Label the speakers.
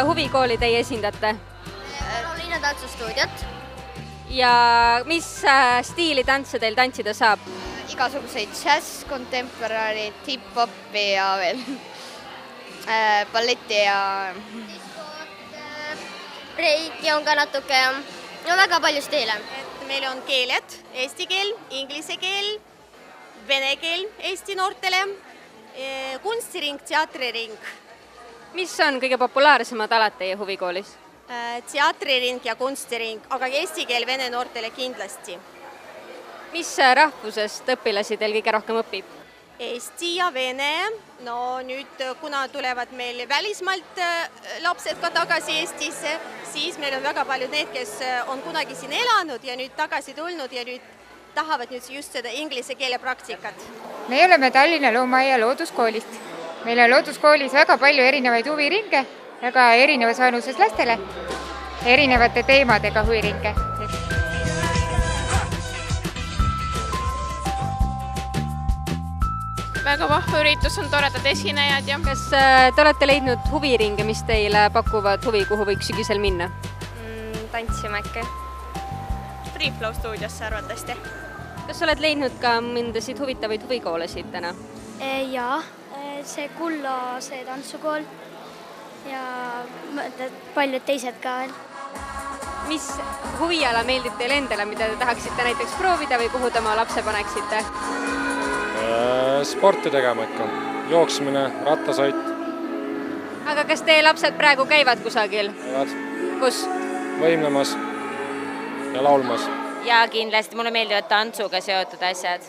Speaker 1: huvikooli teie esindate?
Speaker 2: Karoliina tantsustuudiot.
Speaker 1: Ja mis stiili tantse teil tantsida saab?
Speaker 2: Igasuguseid džäss, contemporary, hip-hopi ja veel balletti ja breiki on ka natuke. No väga palju stiile.
Speaker 3: Meil on keeled, eesti keel, inglise keel, vene keel Eesti noortele, kunstiring, teatriring.
Speaker 1: Mis on kõige populaarsemad alad teie huvikoolis?
Speaker 3: Teatriring ja kunstiring, aga eesti keel vene noortele kindlasti.
Speaker 1: Mis rahvusest õpilasi teil kõige rohkem õpib?
Speaker 3: Eesti ja vene, no nüüd kuna tulevad meil välismaalt lapsed ka tagasi Eestisse, siis meil on väga paljud need, kes on kunagi siin elanud ja nüüd tagasi tulnud ja nüüd tahavad nüüd just seda inglise keele praktikat.
Speaker 4: Me oleme Tallinna Loomaaia looduskoolist. Meil on looduskoolis väga palju erinevaid huviringe, väga erinevas vanuses lastele, erinevate teemadega huviringe.
Speaker 5: Väga vahva üritus, on toredad esinejad ja
Speaker 1: Kas te olete leidnud huviringe, mis teile pakuvad huvi, kuhu võiks sügisel minna?
Speaker 2: Tantsima äkki.
Speaker 3: Free Flow stuudiosse arvatavasti.
Speaker 1: Kas oled leidnud ka mindasid huvitavaid huvikoolasid täna?
Speaker 6: Jaa, see Kulla, see tantsukool ja paljud teised ka veel.
Speaker 1: Mis huviala meeldib teile endale, mida te tahaksite näiteks proovida või kuhu te oma lapse paneksite?
Speaker 7: Sporti tegema ikka, jooksmine, rattasõit.
Speaker 1: Aga kas teie lapsed praegu käivad kusagil? Kus?
Speaker 7: Võimlemas ja laulmas.
Speaker 8: Ja kindlasti mulle meeldivad tantsuga seotud asjad.